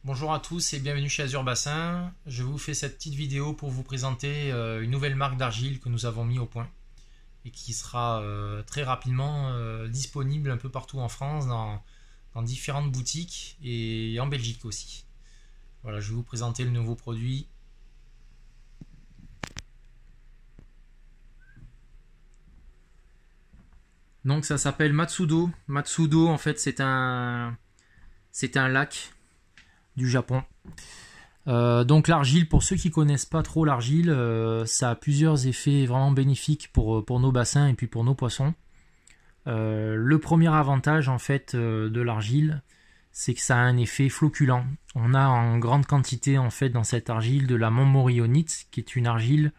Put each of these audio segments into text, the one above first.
Bonjour à tous et bienvenue chez Azur Bassin. Je vous fais cette petite vidéo pour vous présenter une nouvelle marque d'argile que nous avons mis au point et qui sera très rapidement disponible un peu partout en France, dans différentes boutiques et en Belgique aussi. Voilà, je vais vous présenter le nouveau produit. Donc ça s'appelle Matsudo. Matsudo en fait c'est un lac du Japon. Donc l'argile, pour ceux qui connaissent pas trop l'argile, ça a plusieurs effets vraiment bénéfiques pour nos bassins et puis pour nos poissons. Le premier avantage en fait de l'argile, c'est que ça a un effet flocculant. On a en grande quantité en fait dans cette argile de la montmorillonite, qui est une argile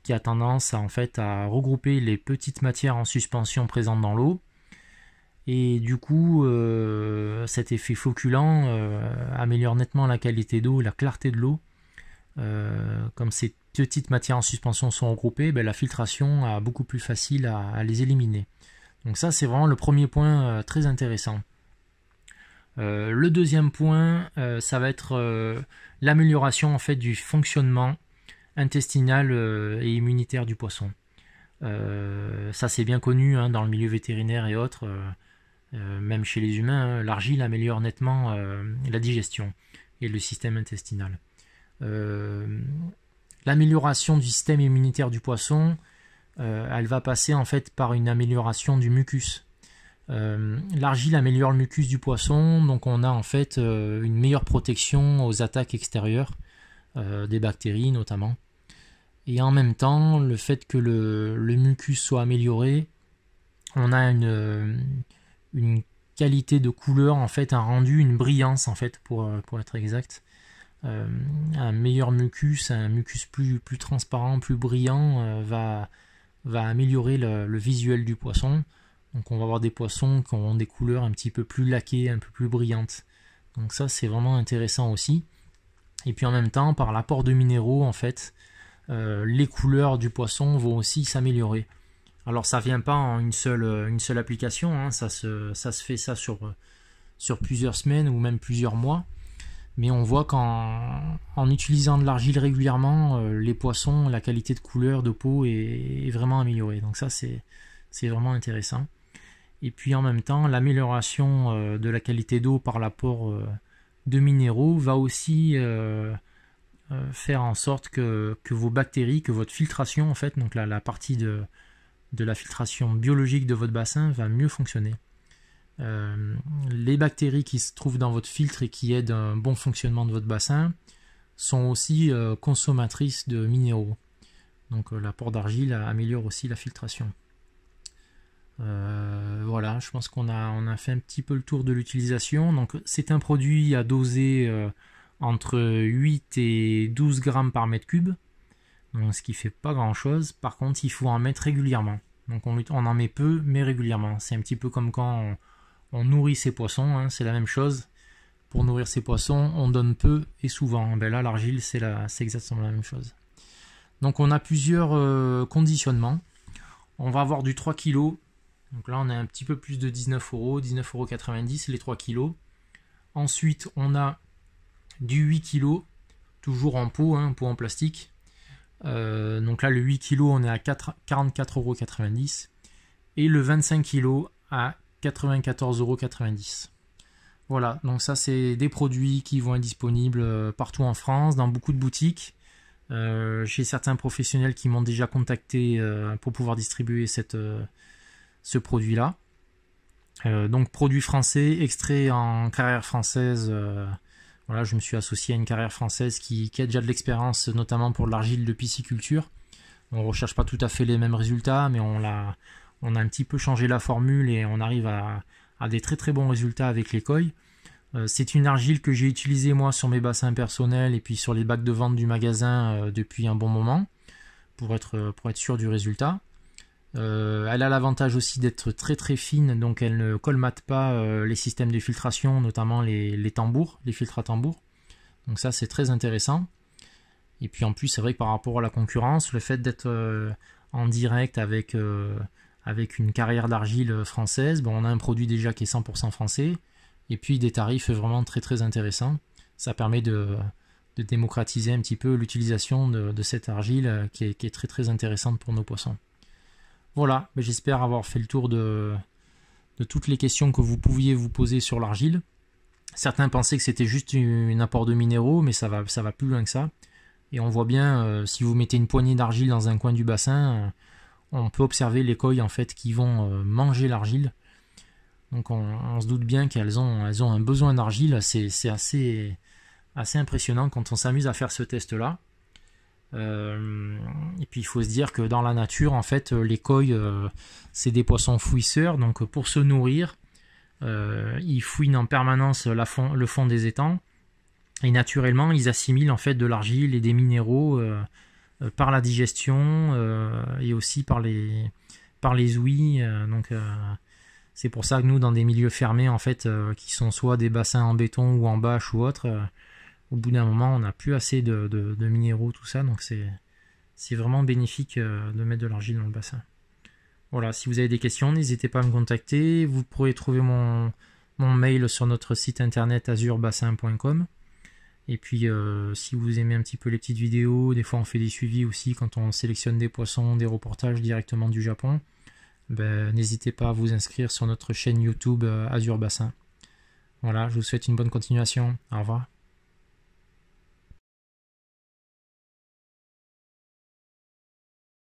qui a tendance à, en fait, à regrouper les petites matières en suspension présentes dans l'eau. Et du coup, cet effet flocculant améliore nettement la qualité d'eau, la clarté de l'eau. Comme ces petites matières en suspension sont regroupées, la filtration est beaucoup plus facile à les éliminer. Donc ça, c'est vraiment le premier point très intéressant. Le deuxième point, ça va être l'amélioration en fait du fonctionnement intestinal et immunitaire du poisson. Ça, c'est bien connu dans le milieu vétérinaire et autres. Même chez les humains, l'argile améliore nettement la digestion et le système intestinal. L'amélioration du système immunitaire du poisson, elle va passer en fait par une amélioration du mucus. L'argile améliore le mucus du poisson, donc on a en fait une meilleure protection aux attaques extérieures, des bactéries notamment. Et en même temps, le fait que le mucus soit amélioré, on a une qualité de couleur, en fait, un rendu, une brillance, en fait, pour être exact. Un meilleur mucus, un mucus plus transparent, plus brillant, va améliorer le visuel du poisson. Donc on va avoir des poissons qui ont des couleurs un petit peu plus laquées, un peu plus brillantes. Donc ça, c'est vraiment intéressant aussi. Et puis en même temps, par l'apport de minéraux, en fait, les couleurs du poisson vont aussi s'améliorer. Alors ça vient pas en une seule application, ça se fait ça sur plusieurs semaines ou même plusieurs mois. Mais on voit qu'en utilisant de l'argile régulièrement, les poissons, la qualité de couleur de peau est vraiment améliorée. Donc ça, c'est vraiment intéressant. Et puis en même temps, l'amélioration de la qualité d'eau par l'apport de minéraux va aussi faire en sorte que vos bactéries, que votre filtration en fait, donc la partie de la filtration biologique de votre bassin va mieux fonctionner. Les bactéries qui se trouvent dans votre filtre et qui aident un bon fonctionnement de votre bassin sont aussi consommatrices de minéraux. Donc l'apport d'argile améliore aussi la filtration. Voilà, je pense qu'on a fait un petit peu le tour de l'utilisation. Donc c'est un produit à doser entre 8 et 12 grammes par mètre cube, donc ce qui fait pas grand chose. Par contre, il faut en mettre régulièrement. Donc on en met peu, mais régulièrement. C'est un petit peu comme quand on nourrit ses poissons, c'est la même chose. Pour nourrir ses poissons, on donne peu et souvent. Là, l'argile, c'est exactement la même chose. Donc on a plusieurs conditionnements. On va avoir du 3 kg. Donc là, on a un petit peu plus de 19 €, 19,90 € les 3 kg. Ensuite, on a du 8 kg, toujours en pot, pot en plastique. Donc là, le 8 kg, on est à 44,90 €. Et le 25 kg à 94,90 €. Voilà, donc ça, c'est des produits qui vont être disponibles partout en France, dans beaucoup de boutiques. J'ai certains professionnels qui m'ont déjà contacté pour pouvoir distribuer ce produit-là. Donc produit français, extrait en carrière française. Voilà, je me suis associé à une carrière française qui a déjà de l'expérience, notamment pour l'argile de pisciculture. On ne recherche pas tout à fait les mêmes résultats, mais on a un petit peu changé la formule et on arrive à des très très bons résultats avec les koi. C'est une argile que j'ai utilisée moi sur mes bassins personnels et puis sur les bacs de vente du magasin depuis un bon moment pour être sûr du résultat. Elle a l'avantage aussi d'être très très fine, donc elle ne colmate pas les systèmes de filtration, notamment les tambours, les filtres à tambour. Donc ça, c'est très intéressant. Et puis en plus, c'est vrai que par rapport à la concurrence, le fait d'être en direct avec une carrière d'argile française, on a un produit déjà qui est 100% français, et puis des tarifs vraiment très très intéressants. ça permet de démocratiser un petit peu l'utilisation de cette argile qui est très très intéressante pour nos poissons. Voilà, j'espère avoir fait le tour de toutes les questions que vous pouviez vous poser sur l'argile. Certains pensaient que c'était juste un apport de minéraux, mais ça va plus loin que ça. Et on voit bien, si vous mettez une poignée d'argile dans un coin du bassin, on peut observer les coilles en fait qui vont manger l'argile. Donc on se doute bien qu'elles ont un besoin d'argile. C'est assez impressionnant quand on s'amuse à faire ce test-là. Et puis il faut se dire que dans la nature, en fait, les coilles, c'est des poissons fouisseurs. Donc pour se nourrir, ils fouinent en permanence le fond des étangs. Et naturellement, ils assimilent en fait de l'argile et des minéraux par la digestion et aussi par les ouïes. Donc c'est pour ça que nous, dans des milieux fermés, en fait, qui sont soit des bassins en béton ou en bâche ou autre, au bout d'un moment, on n'a plus assez de minéraux, tout ça. Donc c'est vraiment bénéfique de mettre de l'argile dans le bassin. Voilà, si vous avez des questions, n'hésitez pas à me contacter. Vous pourrez trouver mon mail sur notre site internet azurbassin.com. Et puis, si vous aimez un petit peu les petites vidéos, des fois on fait des suivis aussi quand on sélectionne des poissons, des reportages directement du Japon. N'hésitez pas à vous inscrire sur notre chaîne YouTube Azur Bassin. Voilà, je vous souhaite une bonne continuation. Au revoir.